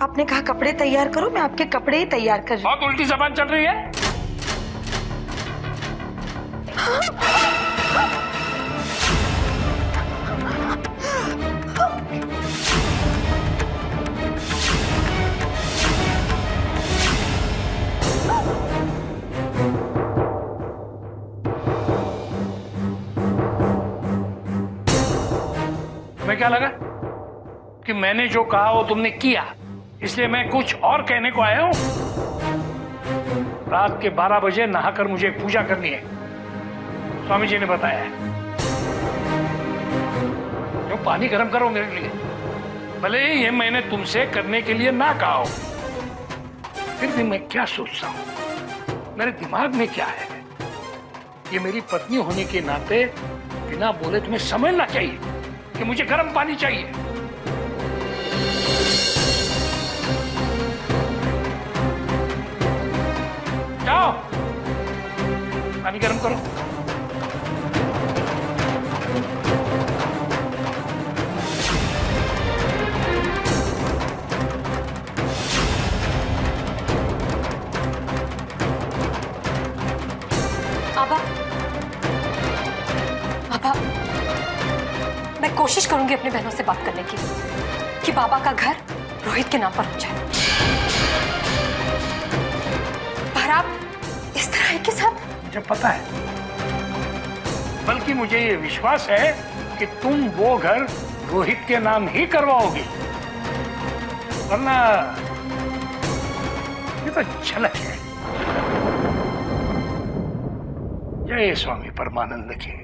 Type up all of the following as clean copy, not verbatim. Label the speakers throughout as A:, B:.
A: आपने कहा कपड़े तैयार करो, मैं आपके कपड़े ही तैयार कर रही हूँ।
B: बहुत उल्टी जबान चल रही है। तुम्हें क्या लगा कि मैंने जो कहा वो तुमने किया, इसलिए मैं कुछ और कहने को आया हूं? रात के 12 बजे नहाकर मुझे एक पूजा करनी है, स्वामी जी ने बताया है। क्यों पानी गर्म करो मेरे लिए, भले ही ये मैंने तुमसे करने के लिए ना कहा हो, फिर भी मैं क्या सोचता हूं, मेरे दिमाग में क्या है, ये मेरी पत्नी होने के नाते बिना बोले तुम्हें समझना चाहिए कि मुझे गर्म पानी चाहिए। जाओ पानी गर्म करो।
C: बाबा, बाबा, मैं कोशिश करूंगी अपनी बहनों से बात करने की कि बाबा का घर रोहित के नाम पर हो जाए। पर आप इस तरह के साथ?
B: मुझे पता है, बल्कि मुझे ये विश्वास है कि तुम वो घर रोहित के नाम ही करवाओगी, वरना ये तो झलक है। जय स्वामी परमानंद की।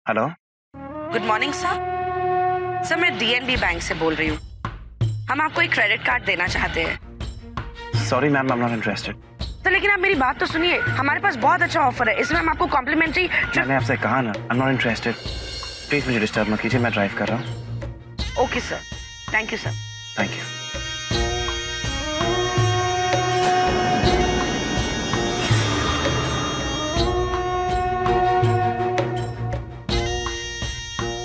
D: Hello,
A: good morning sir. Sir मैं डीएनबी बैंक से बोल रही हूँ, हम आपको एक क्रेडिट कार्ड देना चाहते हैं।
D: Sorry ma'am, I am not interested.
A: तो लेकिन आप मेरी बात तो सुनिए, हमारे पास बहुत अच्छा ऑफर है, इसमें हम आपको कॉम्प्लीमेंट्री।
D: मैंने आपसे कहा ना, I am not interested. Please मुझे डिस्टर्ब मत कीजिए, मैं ड्राइव कर रहा हूँ।
A: Okay sir, thank you sir.
D: Thank you.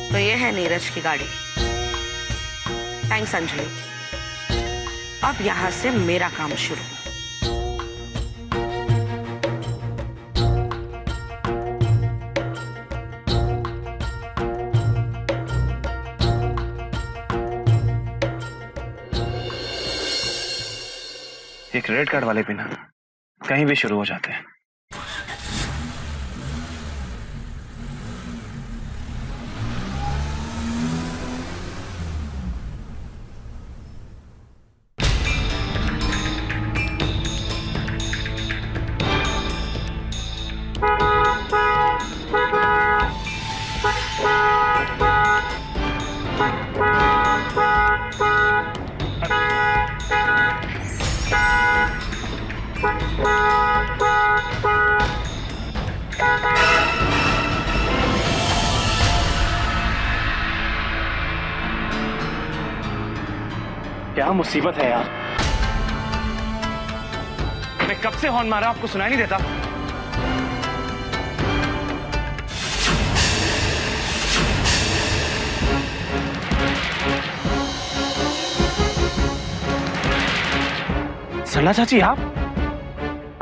A: तो ये है नीरज की गाड़ी। थैंक्स अंजलि। अब यहां से मेरा काम शुरू।
D: ये क्रेडिट कार्ड वाले भी ना कहीं भी शुरू हो जाते हैं।
E: क्या मुसीबत है यार, मैं कब से हॉर्न मारा, आपको सुनाई नहीं देता? सरला चाची आप?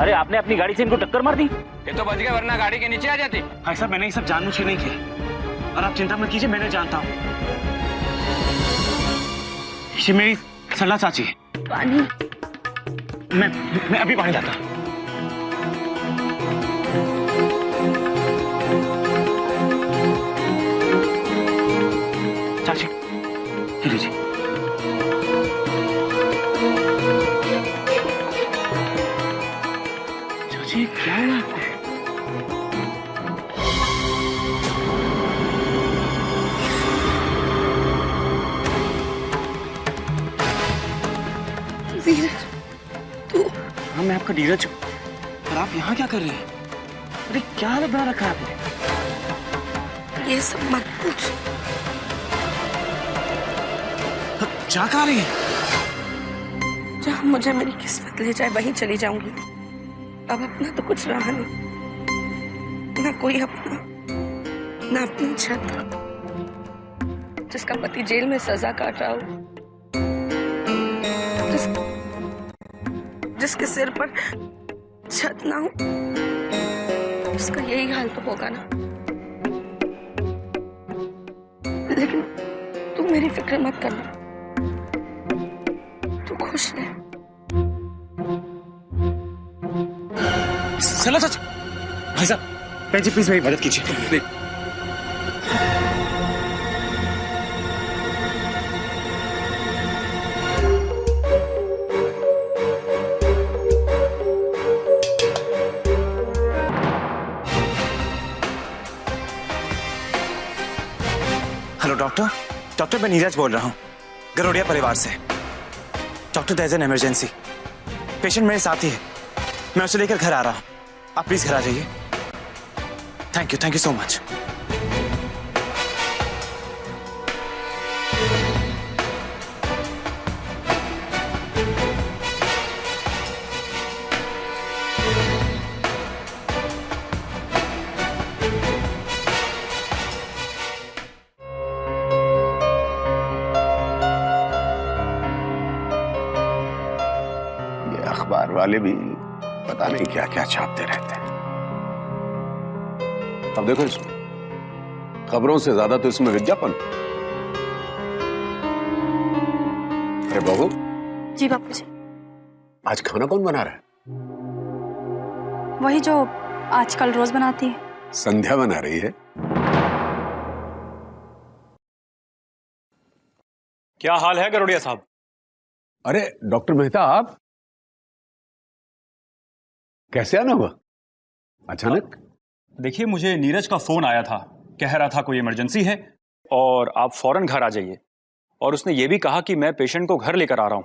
F: अरे आपने अपनी गाड़ी से इनको टक्कर मार दी?
E: ये तो बच गए, वरना गाड़ी के नीचे आ जाती। भाई साहब मैंने ये सब जानबूझ के नहीं किया, और आप चिंता मत कीजिए, मैंने जानता हूँ। ये मेरी सरला चाची है।
A: पानी।
E: मैं अभी पानी लाता। चाची लीजिए।
D: नीरज, पर आप यहाँ क्या कर रहे हैं? अरे क्या हालत बना रखा है आपने?
A: ये सब मत पूछ।
D: जा कहाँ रही है?
A: जहाँ मुझे मेरी किस्मत ले जाए वहीं चली जाऊंगी। अब अपना तो कुछ रहा नहीं, ना कोई अपना, ना अपनी छत। जिसका पति जेल में सजा काट रहा हो, जिसके सिर पर छत ना हो, उसका यही हाल तो होगा ना। लेकिन तू मेरी फिक्र मत करना, तू खुश रह।
D: चलो सच भाई साहब, बहन जी प्लीज मेरी मदद कीजिए। हेलो डॉक्टर, डॉक्टर मैं नीरज बोल रहा हूँ, गरोडिया परिवार से। Doctor there is an emergency, patient मेरे साथ ही है, मैं उसे लेकर घर आ रहा हूँ, आप प्लीज घर आ जाइए। Thank you so much.
G: अखबार वाले भी पता नहीं क्या क्या छापते रहते हैं। अब देखो, इसमें खबरों से ज्यादा तो इसमें विज्ञापन। अरे बहू।
C: जी बापूजी।
G: आज खाना कौन बना रहा है?
C: वही जो आजकल रोज बनाती है।
G: संध्या बना रही है।
E: क्या हाल है गरोडिया साहब?
G: अरे डॉक्टर मेहता, आप कैसे आना हुआ अचानक?
E: देखिए, मुझे नीरज का फोन आया था, कह रहा था कोई इमरजेंसी है और आप फौरन घर आ जाइए। और उसने ये भी कहा कि मैं पेशेंट को घर लेकर आ रहा हूं।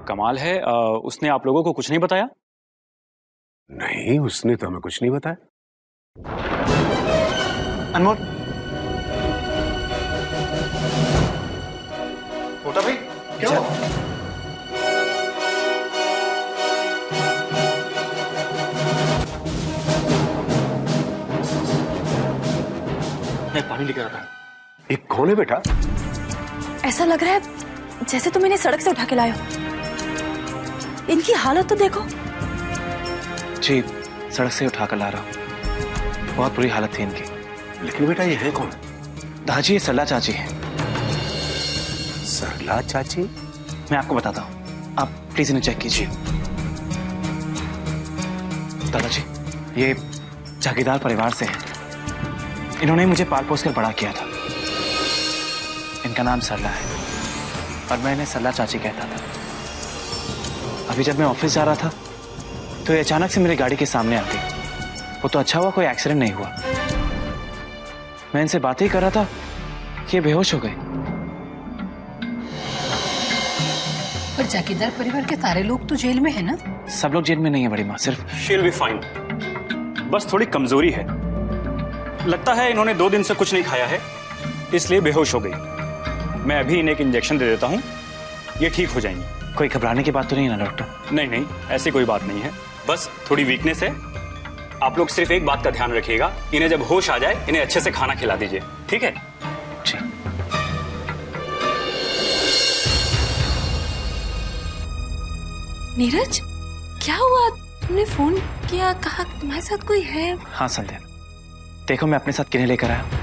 E: कमाल है, उसने आप लोगों को कुछ नहीं बताया?
G: नहीं, उसने तो हमें कुछ नहीं बताया।
D: अनमोल, मोटा भाई क्या हुआ? मैं पानी लेकर आता हूं।
G: ये कौन है बेटा?
C: ऐसा लग रहा है जैसे तुम इन्हें सड़क से उठा के लाए हो। इनकी हालत तो देखो।
D: जी, सड़क से उठा कर ला रहा हूँ, बहुत बुरी हालत थी इनकी।
G: लेकिन बेटा ये है कौन?
D: दादाजी, ये सरला चाची है।
G: सरला चाची?
D: मैं आपको बताता हूँ, आप प्लीज इन्हें चेक कीजिए। दादाजी, ये जागीरदार परिवार से है, इन्होंने मुझे पाल पोस कर बड़ा किया था। इनका नाम सरला है और मैं इन्हें सरला चाची कहता था। अभी जब मैं ऑफिस जा रहा था तो ये अचानक से मेरी गाड़ी के सामने आ गई। वो तो अच्छा हुआ कोई एक्सीडेंट नहीं हुआ। मैं इनसे बात ही कर रहा था कि ये बेहोश हो गए।
H: पर जागीरदार परिवार के सारे लोग तो जेल में है ना?
D: सब लोग जेल में नहीं है बड़ी माँ, सिर्फ
E: शी विल बी फाइन। बस थोड़ी कमजोरी है, लगता है इन्होंने 2 दिन से कुछ नहीं खाया है, इसलिए बेहोश हो गई। मैं अभी इन्हें एक इंजेक्शन दे देता हूँ, ये ठीक हो जाएंगी।
D: कोई घबराने की बात तो नहीं है ना डॉक्टर?
E: नहीं नहीं, ऐसी कोई बात नहीं है, बस थोड़ी वीकनेस है। आप लोग सिर्फ एक बात का ध्यान रखिएगा, इन्हें जब होश आ जाए इन्हें अच्छे से खाना खिला दीजिए, ठीक है?
D: जी।
C: नीरज, क्या हुआ? तुमने फोन किया, कहा तुम्हारे साथ कोई है?
D: हाँ संध्या, देखो मैं अपने साथ किन्हें लेकर आया।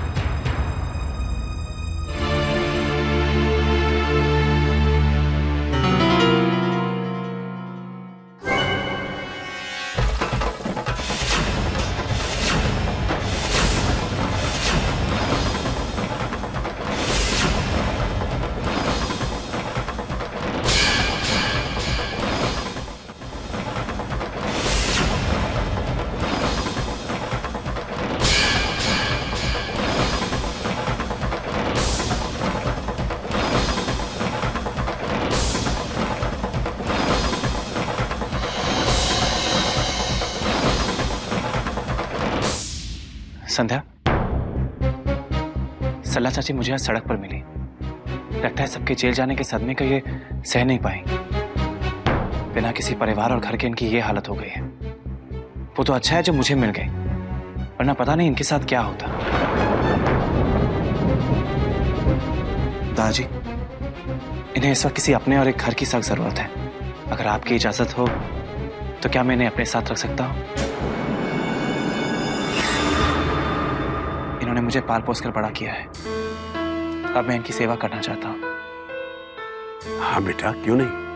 D: संध्या, सल्ला चाची मुझे आज सड़क पर मिली। लगता है सबके जेल जाने के सदमे को ये सह नहीं पाएंगी। बिना किसी परिवार और घर के इनकी ये हालत हो गई है। वो तो अच्छा है जो मुझे मिल गई, वरना पता नहीं इनके साथ क्या होता। दादाजी, इन्हें इस वक्त किसी अपने और एक घर की सख्त जरूरत है। अगर आपकी इजाजत हो तो क्या मैं इन्हें अपने साथ रख सकता हूं? इन्होंने मुझे पाल पोस कर बड़ा किया है। अब मैं इनकी सेवा करना चाहता हूं।
G: हाँ बेटा, क्यों नहीं।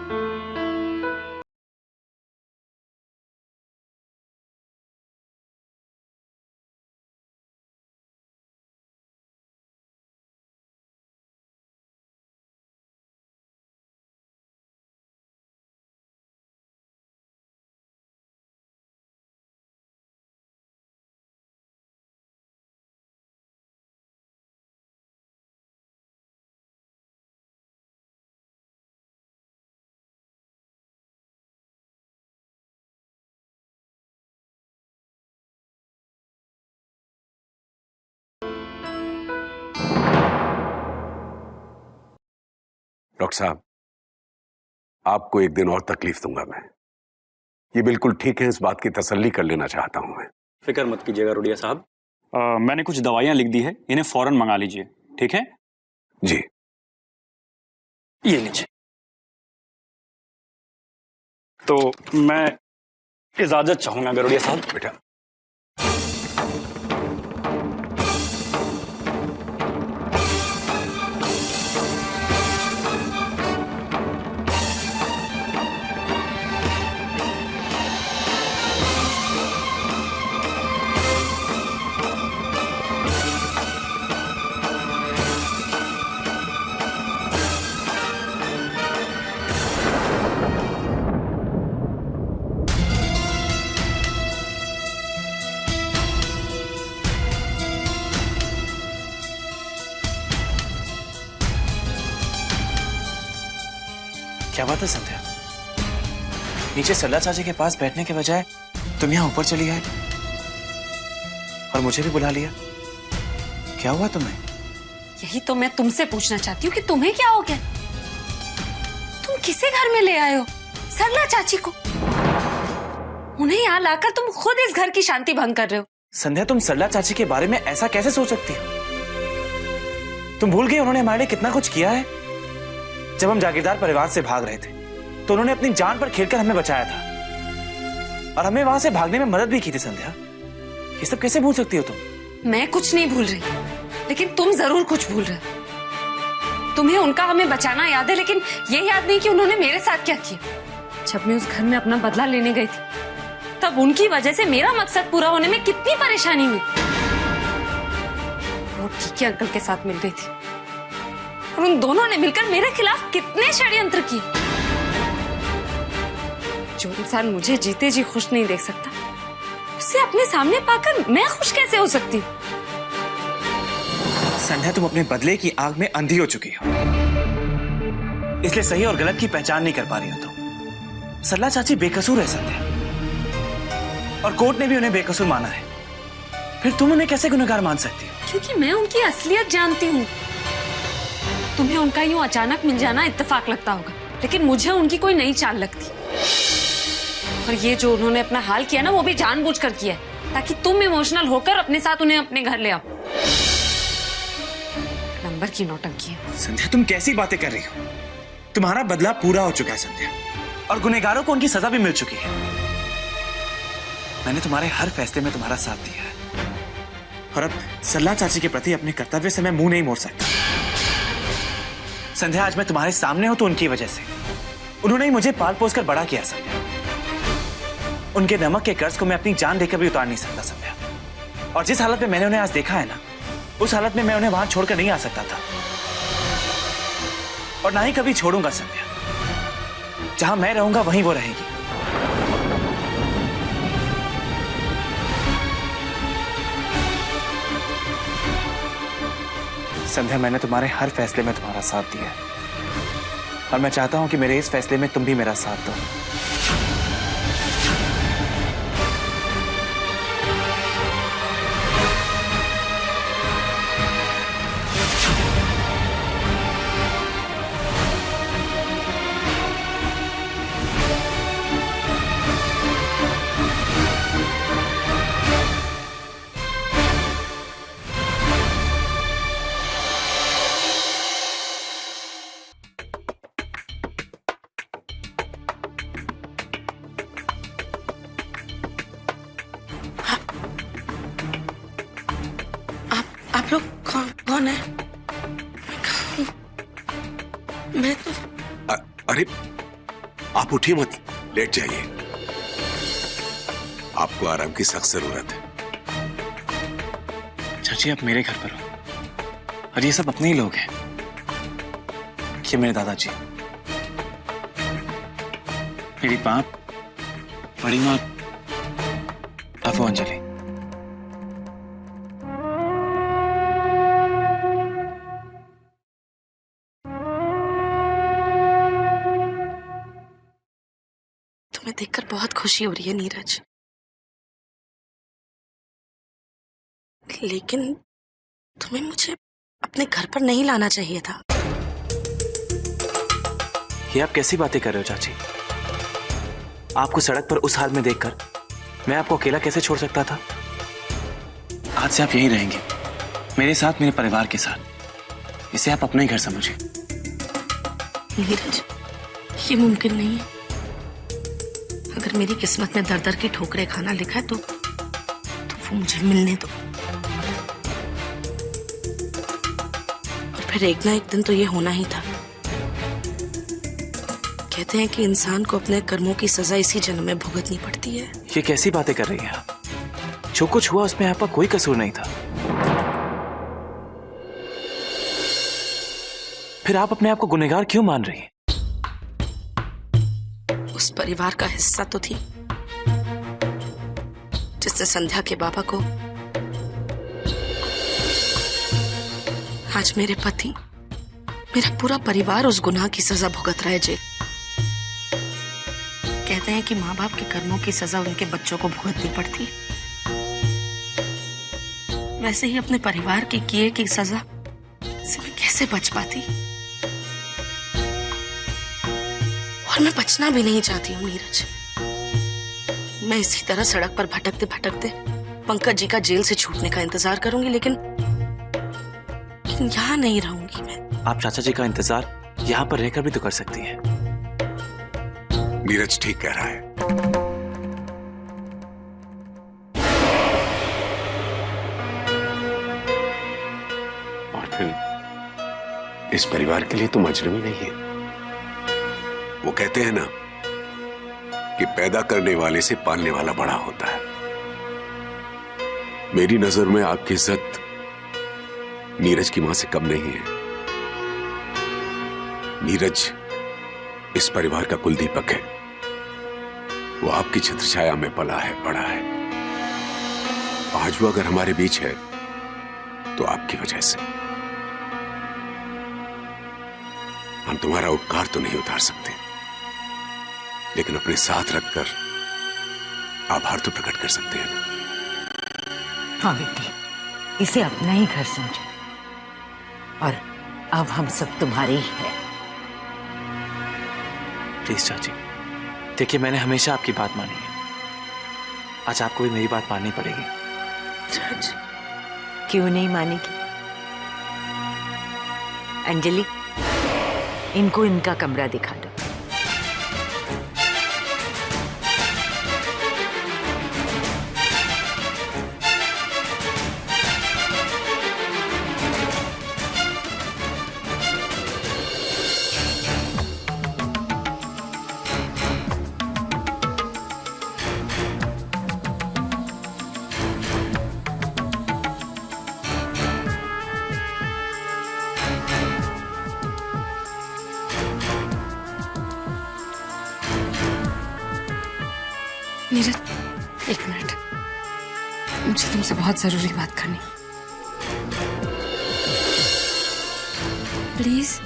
G: डॉक्टर साहब, आपको एक दिन और तकलीफ दूंगा मैं। ये बिल्कुल ठीक है, इस बात की तसल्ली कर लेना चाहता हूं मैं।
E: फिक्र मत कीजिएगा रोडिया साहब। मैंने कुछ दवाइयां लिख दी है, इन्हें फौरन मंगा लीजिए, ठीक है?
G: जी।
E: ये लीजिए। तो मैं इजाजत चाहूंगा गरुड़िया साहब।
G: बेटा,
D: क्या बात है संध्या? नीचे सल्ला चाची के पास बैठने के बजाय तुम यहां ऊपर चली आए और मुझे भी बुला लिया। क्या हुआ तुम्हें?
C: यही तो मैं तुमसे पूछना चाहती हूँ कि तुम्हें क्या हो गया? तुम किसे घर में ले आए हो? सरला चाची को। उन्हें यहाँ लाकर तुम खुद इस घर की शांति भंग कर रहे हो।
D: संध्या, तुम सरला चाची के बारे में ऐसा कैसे सोच सकती हो? तुम भूल गई उन्होंने हमारे लिए कितना कुछ किया है। जब हम जागीरदार परिवार से भाग रहे थे तो उन्होंने अपनी जान पर खेलकर हमें बचाया था और हमें वहां से भागने में मदद भी की थी। संध्या, ये सब कैसे भूल सकती हो तुम?
C: मैं कुछ नहीं भूल रही, लेकिन तुम जरूर कुछ भूल रहे हो। तुम्हें उनका हमें बचाना याद है, लेकिन ये याद नहीं कि उन्होंने मेरे साथ क्या किया। जब मैं उस घर में अपना बदला लेने गई थी, तब उनकी वजह से मेरा मकसद पूरा होने में कितनी परेशानी हुई। वो टीके अंकल के साथ मिल गई थी और उन दोनों ने मिलकर मेरे खिलाफ कितने षड्यंत्र किए। जो इंसान मुझे जीते जी खुश नहीं देख सकता, उसे अपने सामने पाकर मैं खुश कैसे हो सकती हूँ?
D: संध्या, तुम अपने बदले की आग में अंधी हो चुकी हो, इसलिए सही और गलत की पहचान नहीं कर पा रही हो तुम। सरला चाची बेकसूर है संध्या, और कोर्ट ने भी उन्हें बेकसूर माना है। फिर तुम उन्हें कैसे गुनहगार मान सकती हो?
C: क्योंकि मैं उनकी असलियत जानती हूँ। तुम्हें उनका यूं अचानक मिल जाना इत्तेफाक लगता होगा, लेकिन मुझे उनकी कोई नई चाल लगती। और ये जो उन्होंने अपना हाल किया ना, वो भी जानबूझकर किया है, ताकि तुम इमोशनल होकर अपने साथ उन्हें अपने घर ले आओ। नंबर की नौटंकी है।
D: संध्या, तुम कैसी बातें कर रही हो? तुम्हारा बदला पूरा हो चुका है संध्या, और गुनहगारों को उनकी सजा भी मिल चुकी है। मैंने तुम्हारे हर फैसले में तुम्हारा साथ दिया है, और अब सरला चाची के प्रति अपने कर्तव्य से मैं मुंह नहीं मोड़ सकता। संध्या, आज मैं तुम्हारे सामने हूं तो उनकी वजह से। उन्होंने ही मुझे पाल पोस कर बड़ा किया संध्या। उनके नमक के कर्ज को मैं अपनी जान देकर भी उतार नहीं सकता संध्या। और जिस हालत में मैंने उन्हें आज देखा है ना, उस हालत में मैं उन्हें वहां छोड़कर नहीं आ सकता था, और ना ही कभी छोड़ूंगा संध्या। जहां मैं रहूंगा वहीं वो रहेगी। संध्या, मैंने तुम्हारे हर फैसले में तुम्हारा साथ दिया है, और मैं चाहता हूं कि मेरे इस फैसले में तुम भी मेरा साथ दो।
A: आप लोग कौन है? मैं तो
G: अरे आप उठिए मत, लेट जाइए। आपको आराम की सख्त जरूरत है।
D: चाची आप मेरे घर पर हो और ये सब अपने ही लोग हैं। ये मेरे दादाजी, मेरी बाप, बड़ी माँ, अफो अंजलि।
A: तुम्हें देखकर बहुत खुशी हो रही है नीरज, लेकिन तुम्हें मुझे अपने घर पर नहीं लाना चाहिए था।
D: ये आप कैसी बातें कर रहे हो चाची? आपको सड़क पर उस हाल में देखकर मैं आपको अकेला कैसे छोड़ सकता था? आज से आप यहीं रहेंगे, मेरे साथ, मेरे परिवार के साथ। इसे आप अपना ही घर समझिए।
A: नीरज, ये मुमकिन नहीं है। अगर मेरी किस्मत में दर दर की ठोकरें खाना लिखा है तो वो मुझे मिलने दो, और फिर एक ना एक दिन तो ये होना ही था। कहते हैं कि इंसान को अपने कर्मों की सजा इसी जन्म में भुगतनी पड़ती है।
D: ये कैसी बातें कर रही हैं आप? जो कुछ हुआ उसमें आपका कोई कसूर नहीं था। फिर आप अपने आप को गुनहगार क्यों मान रही हैं?
A: उस परिवार का हिस्सा तो थी जिससे संध्या के बाबा को आज मेरे पति, मेरा पूरा परिवार उस गुनाह की सजा भुगत रहा है। जे कहते हैं कि माँ बाप के कर्मों की सजा उनके बच्चों को भुगतनी पड़ती है, वैसे ही अपने परिवार के किए की सजा से मैं कैसे बच पाती? और मैं बचना भी नहीं चाहती हूँ नीरज। मैं इसी तरह सड़क पर भटकते भटकते पंकज जी का जेल से छूटने का इंतजार करूंगी, लेकिन यहाँ नहीं रहूंगी मैं।
D: आप चाचा जी का इंतजार यहाँ पर रहकर भी तो कर सकती हैं।
G: नीरज ठीक कह रहा है। और फिर इस परिवार के लिए तुम अजनबी नहीं है। वो कहते हैं ना कि पैदा करने वाले से पालने वाला बड़ा होता है। मेरी नजर में आपकी इज्जत नीरज की मां से कम नहीं है। नीरज इस परिवार का कुलदीपक है। वो आपकी छत्र छाया में पला है, बड़ा है। आज वो अगर हमारे बीच है तो आपकी वजह से। हम तुम्हारा उपकार तो नहीं उतार सकते, लेकिन अपने साथ रखकर आभार तो प्रकट कर सकते हैं।
I: हाँ बेटी, इसे अपना ही घर समझो, और अब हम सब तुम्हारे ही हैं।
D: प्लीज चाची, देखिए मैंने हमेशा आपकी बात मानी है, आज आपको भी मेरी बात माननी पड़ेगी।
A: चाची,
I: क्यों नहीं मानेगी? अंजलि, इनको इनका कमरा दिखा दो।
C: नीरज, एक मिनट, मुझे तुमसे बहुत जरूरी बात करनी। प्लीज।